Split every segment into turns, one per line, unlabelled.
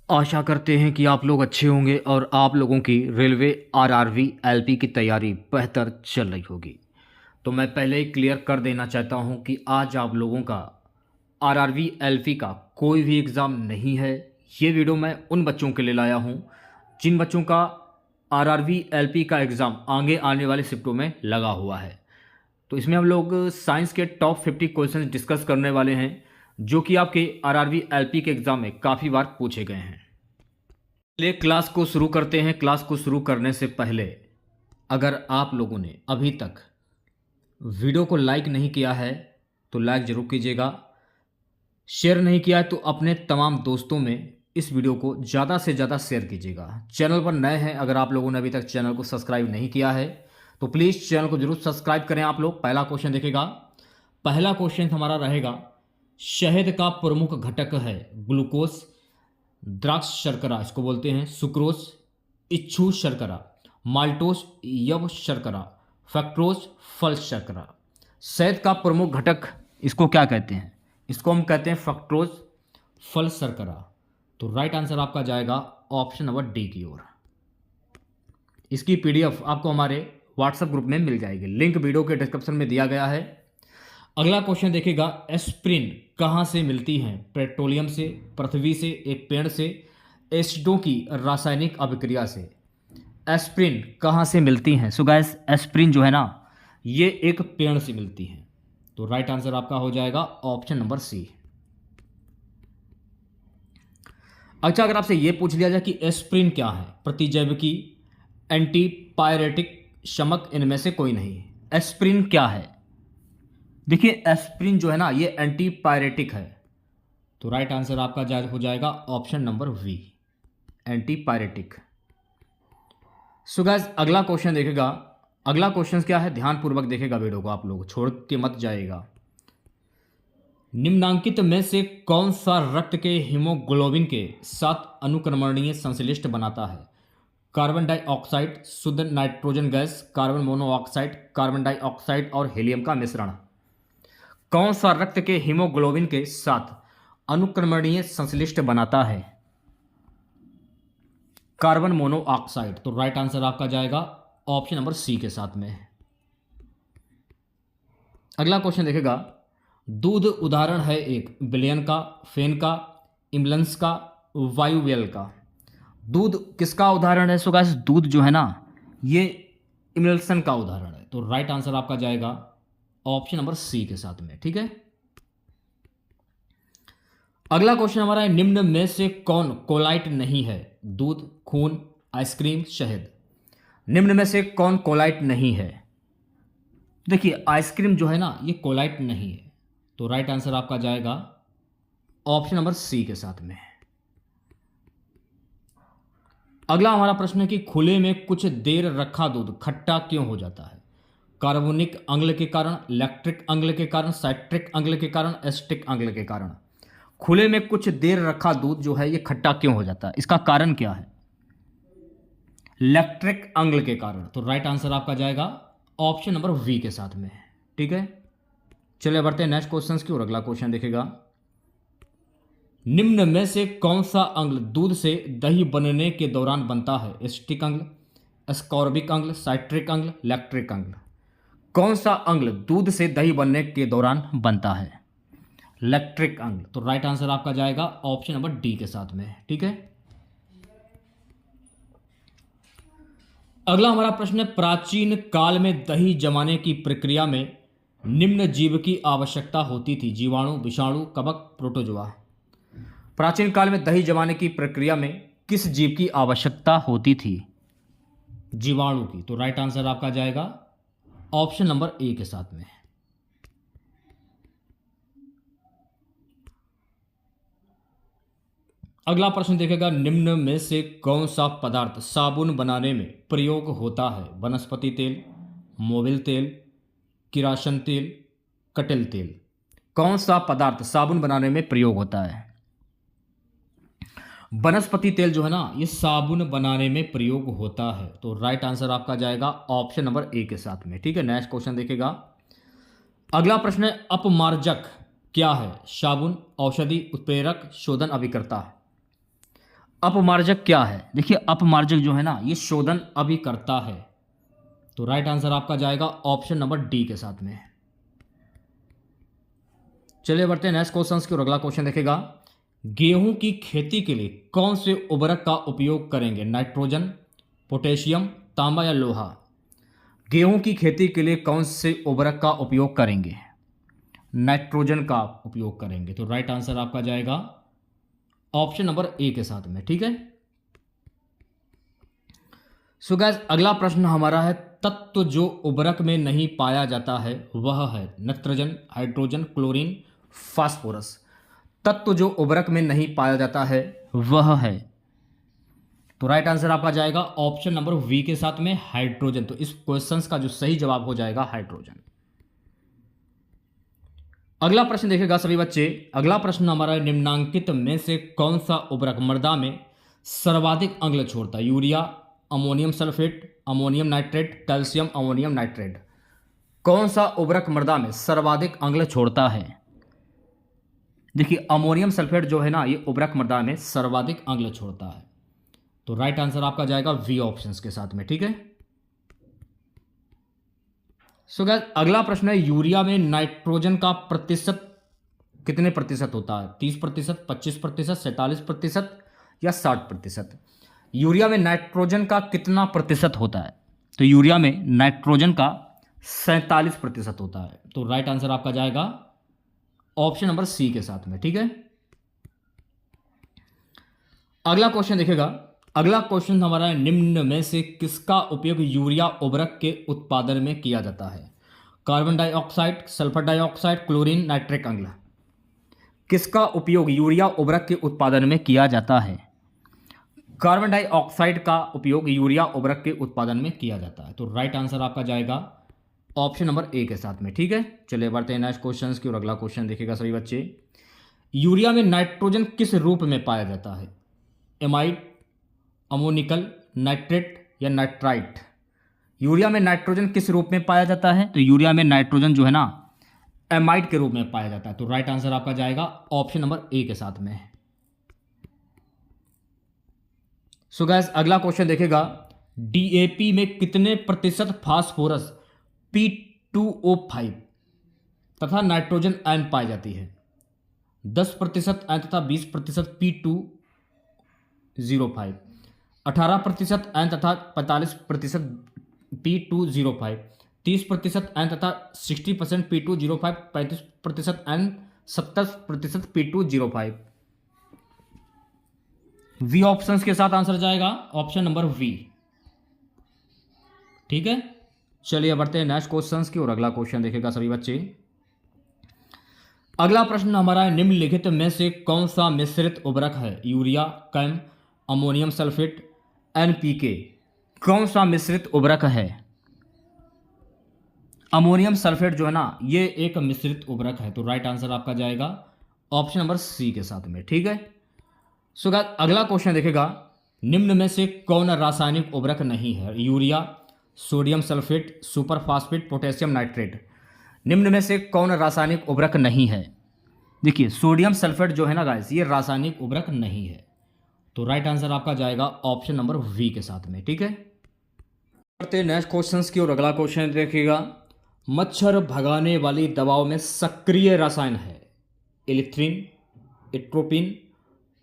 आशा करते हैं कि आप लोग अच्छे होंगे और आप लोगों की रेलवे आरआरवी एलपी की तैयारी बेहतर चल रही होगी। तो मैं पहले ही क्लियर कर देना चाहता हूं कि आज आप लोगों का आरआरवी एलपी का कोई भी एग्ज़ाम नहीं है। ये वीडियो मैं उन बच्चों के लिए लाया हूं जिन बच्चों का आरआरवी एलपी का एग्ज़ाम आगे आने वाले शिफ्टों में लगा हुआ है। तो इसमें हम लोग साइंस के टॉप 50 क्वेश्चन डिस्कस करने वाले हैं जो कि आपके आरआरवी एलपी के एग्ज़ाम में काफ़ी बार पूछे गए हैं। चलिए क्लास को शुरू करते हैं। क्लास को शुरू करने से पहले अगर आप लोगों ने अभी तक वीडियो को लाइक नहीं किया है तो लाइक ज़रूर कीजिएगा। शेयर नहीं किया है तो अपने तमाम दोस्तों में इस वीडियो को ज़्यादा से ज़्यादा शेयर कीजिएगा। चैनल पर नए हैं, अगर आप लोगों ने अभी तक चैनल को सब्सक्राइब नहीं किया है तो प्लीज़ चैनल को जरूर सब्सक्राइब करें आप लोग। पहला क्वेश्चन देखेगा। पहला क्वेश्चन हमारा रहेगा, शहद का प्रमुख घटक है ग्लूकोज, द्राक्ष शर्करा इसको बोलते हैं, सुक्रोज, इच्छू शर्करा, माल्टोज, यव शर्करा, फैक्ट्रोज, फल शर्करा। शहद का प्रमुख घटक इसको क्या कहते हैं? इसको हम कहते हैं फैक्ट्रोज, फल शर्करा। तो राइट आंसर आपका जाएगा ऑप्शन नंबर डी की ओर। इसकी पीडीएफ आपको हमारे व्हाट्सएप ग्रुप में मिल जाएगी, लिंक वीडियो के डिस्क्रिप्शन में दिया गया है। अगला क्वेश्चन देखेगा, एस्प्रिन कहाँ से मिलती है? पेट्रोलियम से, पृथ्वी से, एक पेड़ से, एसिडों की रासायनिक अभिक्रिया से। एस्प्रिन कहाँ से मिलती हैं? सो गाइस एस्प्रिन जो है ना ये एक पेड़ से मिलती है। तो राइट आंसर आपका हो जाएगा ऑप्शन नंबर सी। अच्छा, अगर आपसे ये पूछ लिया जाए कि एस्प्रिन क्या है, प्रतिजैविकी, एंटीपायरेटिक, शमक, इनमें से कोई नहीं। एस्प्रिन क्या है? देखिए एस्प्रिन जो है ना ये एंटीपायरेटिक है। तो राइट आंसर आपका हो जाएगा option number V, antipyretic. So guys अगला क्वेश्चन देखेगा। अगला क्वेश्चन क्या है, ध्यानपूर्वक देखेगा वीडियो को, आप लोग छोड़ के मत जाइएगा। निम्नांकित में से कौन सा रक्त के हीमोग्लोबिन के साथ अनुक्रमणीय संश्लिष्ट बनाता है? कार्बन डाइऑक्साइड, शुद्ध nitrogen gas, carbon monoxide, carbon dioxide और हीलियम का मिश्रण। कौन सा रक्त के हीमोग्लोबिन के साथ अनुक्रमणीय संश्लिष्ट बनाता है? Carbon monoxide. तो राइट आंसर आपका जाएगा ऑप्शन नंबर सी के साथ में। अगला क्वेश्चन देखेगा, दूध उदाहरण है एक विलयन का, फेन का, इम्बलेंस का, वायुवेल का। दूध किसका उदाहरण है? सो गाइस दूध जो है ना ये इमल्सन का उदाहरण है। तो राइट आंसर आपका जाएगा ऑप्शन नंबर सी के साथ में। ठीक है, अगला क्वेश्चन हमारा है, निम्न में से कौन कोलाइट नहीं है? दूध, खून, आइसक्रीम, शहद। निम्न में से कौन कोलाइट नहीं है? देखिए आइसक्रीम जो है ना ये कोलाइट नहीं है। तो राइट आंसर आपका जाएगा ऑप्शन नंबर सी के साथ में। अगला हमारा प्रश्न है कि खुले में कुछ देर रखा दूध खट्टा क्यों हो जाता है? कार्बोनिक अम्ल के कारण, लैक्टिक अम्ल के कारण, साइट्रिक अम्ल के कारण, एसिटिक अम्ल के कारण। खुले में कुछ देर रखा दूध जो है ये खट्टा क्यों हो जाता है? इसका कारण क्या है? लैक्टिक अम्ल के कारण। तो राइट आंसर आपका जाएगा ऑप्शन नंबर वी के साथ में। ठीक है, चलिए बढ़ते हैं नेक्स्ट क्वेश्चन की ओर। अगला क्वेश्चन देखेगा, निम्न में से कौन सा अम्ल दूध से दही बनने के दौरान बनता है? एसिटिक अम्ल, एस्कॉर्बिक अम्ल, साइट्रिक अम्ल, लैक्टिक अम्ल। कौन सा अम्ल दूध से दही बनने के दौरान बनता है? लैक्टिक अम्ल। तो राइट आंसर आपका जाएगा ऑप्शन नंबर डी के साथ में। ठीक है, अगला हमारा प्रश्न है, प्राचीन काल में दही जमाने की प्रक्रिया में निम्न जीव की आवश्यकता होती थी? जीवाणु, विषाणु, कवक, प्रोटोजोआ। प्राचीन काल में दही जमाने की प्रक्रिया में किस जीव की आवश्यकता होती थी? जीवाणु की। तो राइट आंसर आपका जाएगा ऑप्शन नंबर ए के साथ में। अगला प्रश्न देखेगा, निम्न में से कौन सा पदार्थ साबुन बनाने में प्रयोग होता है? वनस्पति तेल, मोबिल तेल, किरासन तेल, कटिल तेल। कौन सा पदार्थ साबुन बनाने में प्रयोग होता है? वनस्पति तेल जो है ना ये साबुन बनाने में प्रयोग होता है। तो राइट आंसर आपका जाएगा ऑप्शन नंबर ए के साथ में। ठीक है, नेक्स्ट क्वेश्चन देखेगा। अगला प्रश्न है, अपमार्जक क्या है? साबुन, औषधि, उत्प्रेरक, शोधन अभिकर्ता। अपमार्जक क्या है? देखिए अपमार्जक जो है ना ये शोधन अभिकर्ता है। तो राइट आंसर आपका जाएगा ऑप्शन नंबर डी के साथ में। चलिए बढ़ते हैं नेक्स्ट क्वेश्चन की ओर। अगला क्वेश्चन देखेगा, गेहूं की खेती के लिए कौन से उर्वरक का उपयोग करेंगे? नाइट्रोजन, पोटेशियम, तांबा या लोहा? गेहूं की खेती के लिए कौन से उर्वरक का उपयोग करेंगे? नाइट्रोजन का उपयोग करेंगे। तो राइट आंसर आपका जाएगा ऑप्शन नंबर ए के साथ में। ठीक है। सो गाइस अगला प्रश्न हमारा है, तत्व जो उर्वरक में नहीं पाया जाता है वह है नाइट्रोजन, हाइड्रोजन, क्लोरीन, फास्फोरस। तत्व जो उर्वरक में नहीं पाया जाता है वह है, तो राइट आंसर आपका जाएगा ऑप्शन नंबर वी के साथ में, हाइड्रोजन। तो इस क्वेश्चन का जो सही जवाब हो जाएगा हाइड्रोजन। अगला प्रश्न देखेगा सभी बच्चे। अगला प्रश्न हमारा है, निम्नांकित में से कौन सा उर्वरक मृदा में सर्वाधिक अम्ल छोड़ता है? Urea, ammonium sulphate, ammonium nitrate, calcium ammonium nitrate. कौन सा उर्वरक मृदा में सर्वाधिक अम्ल छोड़ता है? देखिए अमोनियम सल्फेट जो है ना ये उर्वरक मृदा में सर्वाधिक अम्ल छोड़ता है। तो राइट आंसर आपका जाएगा वी ऑप्शन के साथ में। ठीक है। सो गाइस अगला प्रश्न है, यूरिया में नाइट्रोजन का प्रतिशत कितने प्रतिशत होता है? 30%, 25%, 47% या 60%? यूरिया में नाइट्रोजन का कितना प्रतिशत होता है? तो यूरिया में नाइट्रोजन का 47% होता है। तो राइट आंसर आपका जाएगा ऑप्शन नंबर सी के साथ में। ठीक है। अगला क्वेश्चन देखेगा। अगला क्वेश्चन हमारा है, निम्न में से किसका उपयोग यूरिया उर्वरक के उत्पादन में किया जाता है? Carbon dioxide, sulphur dioxide, chlorine, nitric अम्ल। किसका उपयोग यूरिया उर्वरक के उत्पादन में किया जाता है? कार्बन डाइऑक्साइड का उपयोग यूरिया उर्वरक के उत्पादन में किया जाता है। तो राइट आंसर आपका जाएगा ऑप्शन नंबर ए के साथ में। ठीक है। चलिए बढ़ते हैं नेक्स्ट क्वेश्चन की और अगला क्वेश्चन देखिएगा सभी बच्चे। यूरिया में नाइट्रोजन किस रूप में पाया जाता है? एमाइड, अमोनिकल, नाइट्रेट या नाइट्राइट? यूरिया में नाइट्रोजन किस रूप में पाया जाता है? तो यूरिया में नाइट्रोजन जो है ना एमाइड के रूप में पाया जाता है। तो राइट आंसर आपका जाएगा ऑप्शन नंबर ए के साथ में। सो गाइस अगला क्वेश्चन देखेगा, डीएपी में कितने प्रतिशत फास्फोरस P2O5 तथा नाइट्रोजन आयन पाई जाती है? 10% आयन तथा 20% P2O5, 18% आयन तथा 45% P2O5, 30% आयन तथा 60% P2O5, 35% ion, 70% P2O5। We options के साथ आंसर जाएगा ऑप्शन नंबर वी। ठीक है। चलिए बढ़ते हैं नेक्स्ट क्वेश्चंस की और अगला क्वेश्चन देखेगा सभी बच्चे। अगला प्रश्न हमारा है, निम्नलिखित में से कौन सा मिश्रित उर्वरक है? यूरिया, कैम, अमोनियम सल्फेट, एनपीके। कौन सा मिश्रित उर्वरक है? अमोनियम सल्फेट जो है ना ये एक मिश्रित उर्वरक है। तो राइट आंसर आपका जाएगा ऑप्शन नंबर सी के साथ में। ठीक है। सो गाइस अगला क्वेश्चन देखेगा, निम्न में से कौन रासायनिक उर्वरक नहीं है? Urea, sodium sulphate, super phosphate, potassium nitrate. निम्न में से कौन रासायनिक उर्वरक नहीं है? देखिए सोडियम सल्फेट जो है ना गाइस ये रासायनिक उर्वरक नहीं है। तो राइट आंसर आपका जाएगा ऑप्शन नंबर वी के साथ में। ठीक है। करते नेक्स्ट क्वेश्चन की और अगला क्वेश्चन देखिएगा, मच्छर भगाने वाली दवाओं में सक्रिय रसायन है एलिथ्रिन, एट्रोपिन,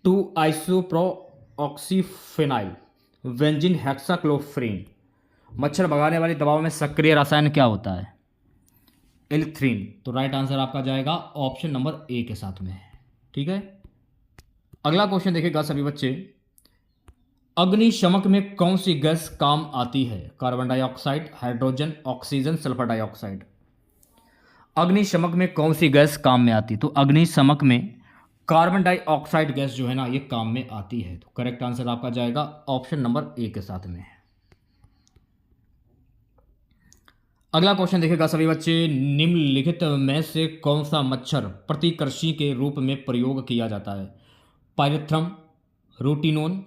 2-आइसोप्रोऑक्सीफेनाइल, बेंजीन हेक्साक्लोफिन। मच्छर भगाने वाली दवाओं में सक्रिय रसायन क्या होता है? एलिथ्रिन। तो राइट आंसर आपका जाएगा ऑप्शन नंबर ए के साथ में। ठीक है। अगला क्वेश्चन देखिएगा सभी बच्चे, अग्निशमक में कौन सी गैस काम आती है? Carbon dioxide, hydrogen, oxygen, sulphur dioxide. अग्निशमक में कौन सी गैस काम में आती है? तो अग्निशमक में कार्बन डाइऑक्साइड गैस जो है ना ये काम में आती है। तो करेक्ट आंसर आपका जाएगा ऑप्शन नंबर ए के साथ में। अगला क्वेश्चन देखेगा सभी बच्चे, निम्नलिखित में से कौन सा मच्छर प्रतिकर्षी के रूप में प्रयोग किया जाता है? Pyrethrum, rotenone,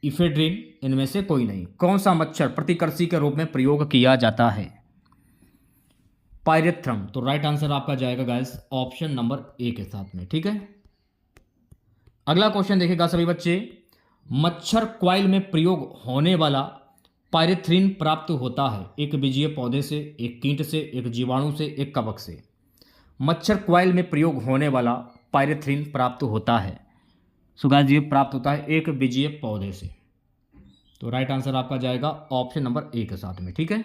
ephedrine. इनमें से कोई नहीं। कौन सा मच्छर प्रतिकर्षी के रूप में प्रयोग किया जाता है? पायरेथ्रम। तो राइट आंसर आपका जाएगा गाइस ऑप्शन नंबर ए के साथ में। ठीक है। अगला क्वेश्चन देखेगा सभी बच्चे, मच्छर क्वाइल में प्रयोग होने वाला पायरेथ्रिन प्राप्त होता है एक बीजीय पौधे से, एक कीट से, एक जीवाणु से, एक कवक से। मच्छर क्वाइल में प्रयोग होने वाला पायरेथ्रिन प्राप्त होता है, सो गाइस ये प्राप्त होता है एक बीजीय पौधे से। तो राइट आंसर आपका जाएगा ऑप्शन नंबर ए के साथ में, ठीक है।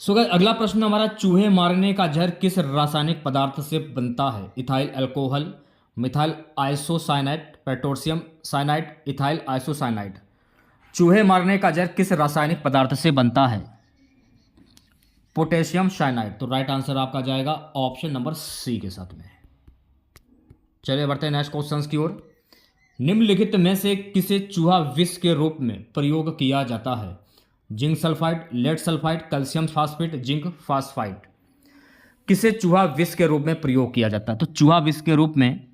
सो गाइस अगला प्रश्न हमारा, चूहे मारने का जहर किस रासायनिक पदार्थ से बनता है? Ethyl alcohol, methyl isocyanide, potassium cyanide, ethyl isocyanide. चूहे मारने का जहर किस रासायनिक पदार्थ से बनता है? Potassium cyanide. तो राइट आंसर आपका जाएगा ऑप्शन नंबर सी के साथ में। चलिए बढ़ते हैं नेक्स्ट क्वेश्चन की ओर। निम्नलिखित में से किसे चूहा विष के रूप में प्रयोग किया जाता है? Zinc sulphide, lead sulphide, calcium phosphate, zinc phosphide. किसे चूहा विष के रूप में प्रयोग किया जाता है? तो चूहा विष के रूप में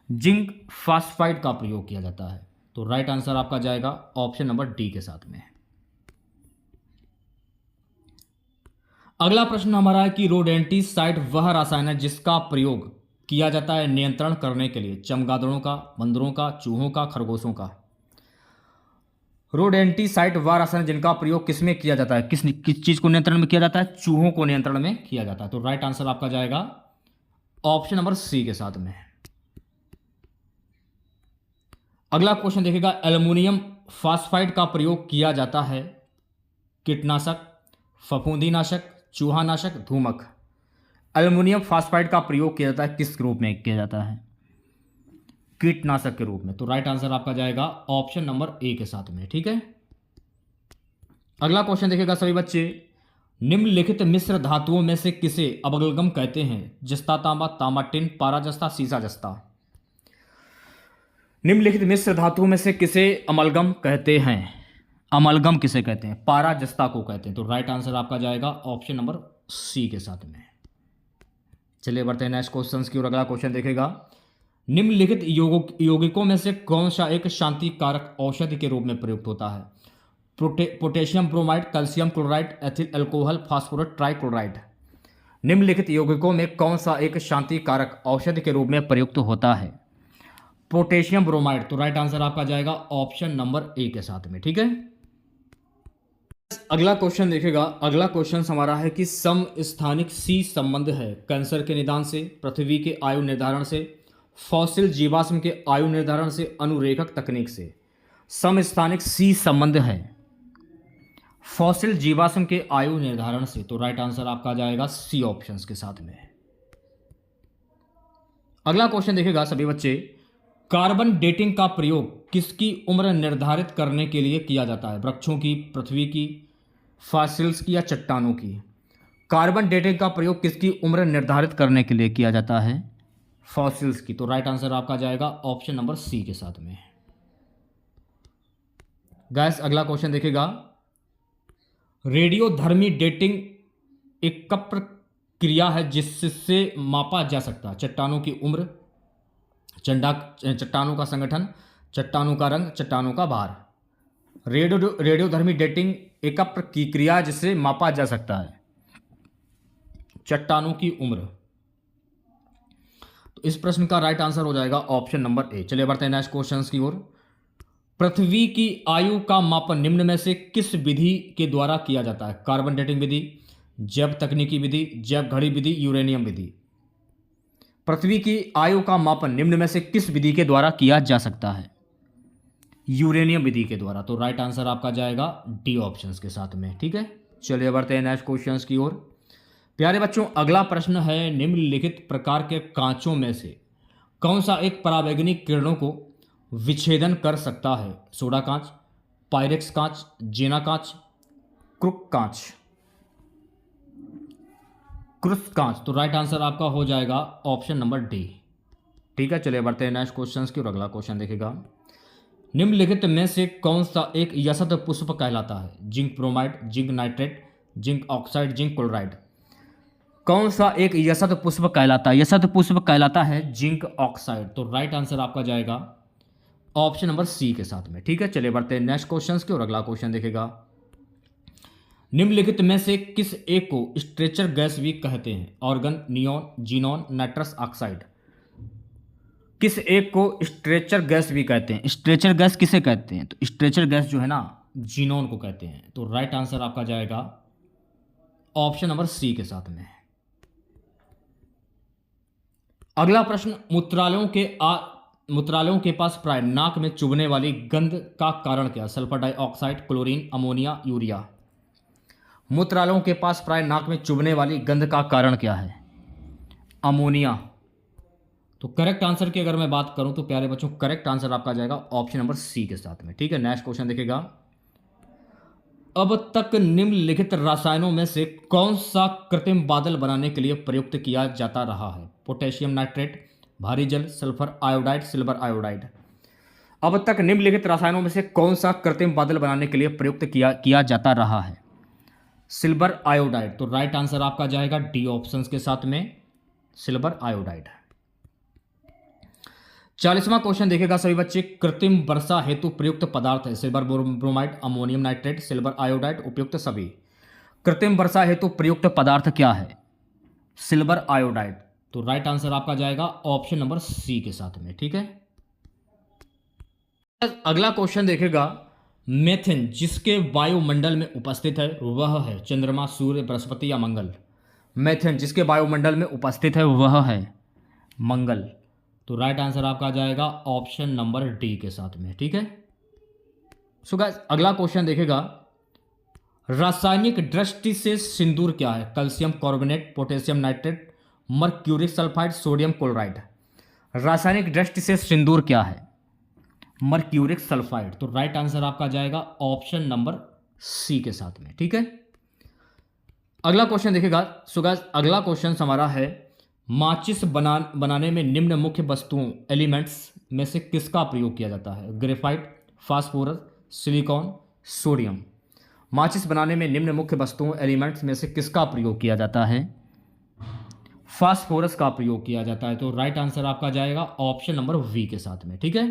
जिंक फास्फाइड का प्रयोग किया जाता है। तो राइट आंसर आपका जाएगा ऑप्शन नंबर डी के साथ में। अगला प्रश्न हमारा है कि रोडेंटिसाइड वह रसायन है जिसका प्रयोग किया जाता है नियंत्रण करने के लिए चमगादड़ों का, बंदरों का, चूहों का, खरगोशों का। रोडेंटिसाइड वह रसायन जिनका प्रयोग किसमें किया जाता है? किस चीज को नियंत्रण में किया जाता है? चूहों को नियंत्रण में किया जाता है। तो राइट आंसर आपका जाएगा ऑप्शन नंबर सी के साथ में। अगला क्वेश्चन देखिएगा, एल्युमिनियम फास्फाइड का प्रयोग किया जाता है कीटनाशक, फफूंदीनाशक, चूहानाशक, धूमक। एल्युमिनियम फास्फाइड का प्रयोग किया जाता है किस रूप में किया जाता है? कीटनाशक के रूप में। तो राइट आंसर आपका जाएगा ऑप्शन नंबर ए के साथ में, ठीक है। अगला क्वेश्चन देखिएगा सभी बच्चे, निम्नलिखित मिश्र धातुओं में से किसे अबगलगम कहते हैं? जस्ता तांबा, तांबा टिन, पारा जस्ता, सीसा जस्ता। निम्नलिखित मिश्र धातुओं में से किसे अमलगम कहते हैं? अमलगम किसे कहते हैं? पारा जस्ता को कहते हैं। तो राइट आंसर आपका जाएगा ऑप्शन नंबर सी के साथ में। चलिए बढ़ते हैं नेक्स्ट क्वेश्चन की ओर। अगला क्वेश्चन देखेगा, निम्नलिखित यौगिकों में से कौन सा एक शांति कारक औषधि के रूप में प्रयुक्त होता है? Potassium bromide, calcium chloride, ethyl alcohol, phosphorus trichloride. निम्नलिखित यौगिकों में कौन सा एक शांति कारक औषधि के रूप में प्रयुक्त होता है? Potassium bromide. तो राइट आंसर आपका जाएगा ऑप्शन नंबर ए के साथ में, ठीक है। अगला क्वेश्चन देखिएगा। अगला क्वेश्चन हमारा है कि समस्थानिक सी संबंध है कैंसर के निदान से, पृथ्वी के आयु निर्धारण से, फॉसिल जीवाश्म के आयु निर्धारण से, अनुरेखक तकनीक से। समस्थानिक सी संबंध है फॉसिल जीवाश्म के आयु निर्धारण से। तो राइट आंसर आपका जाएगा सी ऑप्शंस के साथ में। अगला क्वेश्चन देखिएगा सभी बच्चे, कार्बन डेटिंग का प्रयोग किसकी उम्र निर्धारित करने के लिए किया जाता है? वृक्षों की, पृथ्वी की, फॉसिल्स की या चट्टानों की। कार्बन डेटिंग का प्रयोग किसकी उम्र निर्धारित करने के लिए किया जाता है? फॉसिल्स की। तो राइट आंसर आपका जाएगा ऑप्शन नंबर सी के साथ में। गैस अगला क्वेश्चन देखिएगा, रेडियोधर्मी डेटिंग एक प्रक्रिया है जिससे मापा जा सकता है चट्टानों की उम्र, चट्टानों का संगठन, चट्टानों का रंग, चट्टानों का भार। रेडियोधर्मी डेटिंग एक प्रक्रिया जिससे मापा जा सकता है चट्टानों की उम्र। तो इस प्रश्न का राइट आंसर हो जाएगा ऑप्शन नंबर ए। चलिए बढ़ते हैं नेक्स्ट क्वेश्चन की ओर। पृथ्वी की आयु का मापन निम्न में से किस विधि के द्वारा किया जाता है? कार्बन डेटिंग विधि, जैव तकनीकी विधि, जैव घड़ी विधि, यूरेनियम विधि। पृथ्वी की आयु का मापन निम्न में से किस विधि के द्वारा किया जा सकता है? यूरेनियम विधि के द्वारा। तो राइट आंसर आपका जाएगा डी ऑप्शंस के साथ में, ठीक है। चलिए बढ़ते हैं नेक्स्ट क्वेश्चंस की ओर। प्यारे बच्चों अगला प्रश्न है, निम्नलिखित प्रकार के कांचों में से कौन सा एक परावैंगनिक किरणों को विच्छेदन कर सकता है? सोडा कांच, पायरेक्स कांच, जेना कांच, क्रुक कांच, क्रुस कांच। तो राइट आंसर आपका हो जाएगा ऑप्शन नंबर डी, ठीक है। चलिए बढ़ते हैं नेक्स्ट क्वेश्चन की ओर। अगला क्वेश्चन देखेगा, निम्नलिखित में से कौन सा एक यशत पुष्प कहलाता है? Zinc bromide, zinc nitrate, zinc oxide, zinc chloride. कौन सा एक यशत पुष्प कहलाता है? यशत पुष्प कहलाता है जिंक ऑक्साइड। तो राइट आंसर आपका जाएगा ऑप्शन नंबर सी के साथ में, ठीक है। चलिए बढ़ते हैं नेक्स्ट क्वेश्चन की ओर। अगला क्वेश्चन देखेगा, निम्नलिखित में से किस एक को स्ट्रेचर गैस भी कहते हैं? Organ, neon, xenon, nitrous oxide. किस एक को स्ट्रेचर गैस भी कहते हैं? स्ट्रेचर गैस किसे कहते हैं? तो स्ट्रेचर गैस जो है ना, जीनोन को कहते हैं। तो राइट आंसर आपका जाएगा ऑप्शन नंबर सी के साथ में। अगला प्रश्न, मूत्रालयों के पास प्राय नाक में चुभने वाली गंध का कारण क्या? Sulphur dioxide, chlorine, ammonia, urea. मूत्रालयों के पास प्राय नाक में चुभने वाली गंध का कारण क्या है? अमोनिया। तो करेक्ट आंसर की अगर मैं बात करूं तो प्यारे बच्चों, करेक्ट आंसर आपका जाएगा ऑप्शन नंबर सी के साथ में। ठीक है, नेक्स्ट क्वेश्चन देखिएगा। अब तक निम्नलिखित रसायनों में से कौन सा कृत्रिम बादल बनाने के लिए प्रयुक्त किया जाता रहा है? पोटेशियम नाइट्रेट, भारी जल, सल्फर आयोडाइड, सिल्वर आयोडाइड। अब तक निम्नलिखित रसायनों में से कौन सा कृत्रिम बादल बनाने के लिए प्रयुक्त किया जाता रहा है? Silver iodide. तो राइट आंसर आपका जाएगा डी ऑप्शन के साथ में, सिल्वर आयोडाइड। 40वां क्वेश्चन देखेगा सभी बच्चे। कृत्रिम वर्षा हेतु प्रयुक्त पदार्थ है silver bromide, ammonium nitrate, silver iodide, उपयुक्त सभी। कृत्रिम वर्षा हेतु प्रयुक्त पदार्थ क्या है? Silver iodide. तो राइट आंसर आपका जाएगा ऑप्शन नंबर सी के साथ में। ठीक है, अगला क्वेश्चन देखेगा। मेथेन जिसके वायुमंडल में उपस्थित है वह है चंद्रमा, सूर्य, बृहस्पति या मंगल। मेथेन जिसके वायुमंडल में उपस्थित है वह है मंगल। तो राइट आंसर आपका जाएगा ऑप्शन नंबर डी के साथ में। ठीक है, सो गाइस अगला क्वेश्चन देखेगा। रासायनिक दृष्टि से सिंदूर क्या है? Calcium carbonate, potassium nitrate, mercuric sulphide, sodium chloride. रासायनिक दृष्टि से सिंदूर क्या है? Mercuric sulphide. तो राइट आंसर आपका जाएगा ऑप्शन नंबर सी के साथ में। ठीक है, अगला क्वेश्चन देखेगा। सो गाइस अगला क्वेश्चन हमारा है, माचिस बनाने में निम्न मुख्य वस्तुओं एलिमेंट्स में से किसका प्रयोग किया जाता है? Graphite, phosphorus, silicon, sodium. माचिस बनाने में निम्न मुख्य वस्तुओं एलिमेंट्स में से किसका प्रयोग किया जाता है? फास्फोरस का प्रयोग किया जाता है। तो राइट आंसर आपका जाएगा ऑप्शन नंबर वी के साथ में। ठीक है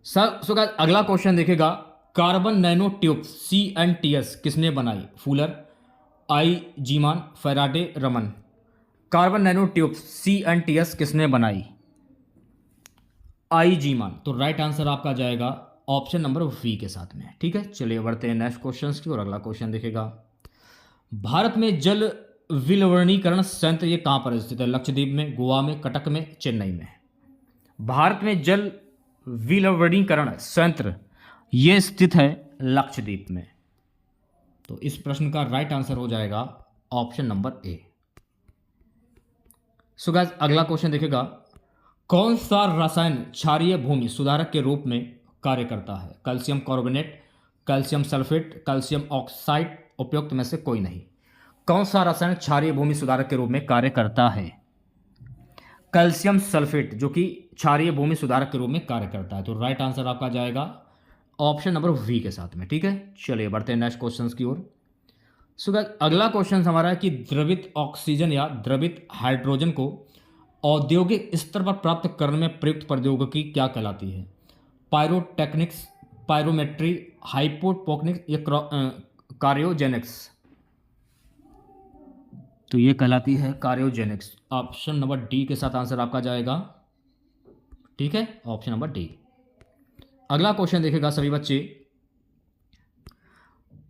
सर, सो गाइस अगला क्वेश्चन देखेगा। कार्बन नैनो ट्यूब CNTS किसने बनाई? Fuller, Iijima, Faraday, Raman. Carbon nano tube CNTS किसने बनाई? Iijima. तो राइट आंसर आपका जाएगा ऑप्शन नंबर वी के साथ में। ठीक है, चलिए बढ़ते हैं नेक्स्ट क्वेश्चन की और अगला क्वेश्चन देखेगा। भारत में जल विलवणीकरण संयंत्र ये कहाँ पर स्थित है? लक्षद्वीप में, गोवा में, कटक में, चेन्नई में। भारत में जल विलवणीकरण संयंत्र ये स्थित है लक्षद्वीप में। तो इस प्रश्न का राइट आंसर हो जाएगा option number A. So guys अगला क्वेश्चन देखेगा। कौन सा रसायन क्षारीय भूमि सुधारक के रूप में कार्य करता है? Calcium carbonate, calcium sulphate, calcium oxide, उपयुक्त में से कोई नहीं। कौन सा रसायन क्षारीय भूमि सुधारक के रूप में कार्य करता है? कैल्शियम सल्फेट, जो कि क्षारीय भूमि सुधारक के रूप में कार्य करता है। तो राइट आंसर आपका जाएगा ऑप्शन नंबर वी के साथ में। ठीक है, चलिए बढ़ते हैं नेक्स्ट क्वेश्चन की ओर। सो अगला क्वेश्चन हमारा है कि द्रवित ऑक्सीजन या द्रवित हाइड्रोजन को औद्योगिक स्तर पर प्राप्त करने में प्रयुक्त प्रौद्योगिकी क्या कहलाती है? पायरोटेक्निक्स, पायरोमेट्री, हाइपोटोनिक्स या कार्योजेनिक्स। तो ये कहलाती है कार्योजेनिक्स। ऑप्शन नंबर डी के साथ आंसर आपका जाएगा। ठीक है, ऑप्शन नंबर डी। अगला क्वेश्चन देखेगा सभी बच्चे।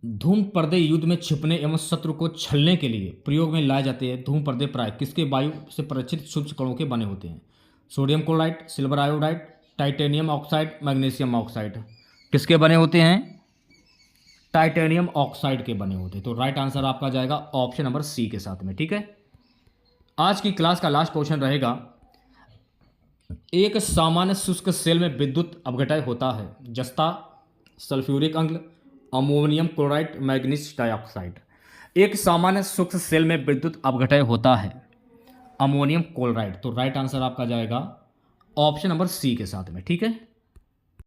धूम पर्दे युद्ध में छिपने एवं शत्रु को छलने के लिए प्रयोग में लाए जाते हैं। धूम पर्दे प्राय किसके वायु से परिचित सूक्ष्म कणों के बने होते हैं? Sodium chloride, silver iodide, titanium oxide, magnesium oxide. किसके बने होते हैं? टाइटेनियम ऑक्साइड के बने होते हैं। तो राइट आंसर आपका जाएगा ऑप्शन नंबर सी के साथ में। ठीक है, आज की क्लास का लास्ट क्वेश्चन रहेगा। एक सामान्य शुष्क सेल में विद्युत अपघटय होता है। जस्ता, सल्फ्यूरिक अम्ल, अमोनियम क्लोराइड, मैग्नीज डाइऑक्साइड। एक सामान्य शुष्क सेल में विद्युत अपघटय होता है अमोनियम क्लोराइड। तो राइट आंसर आपका जाएगा ऑप्शन नंबर सी के साथ में। ठीक है।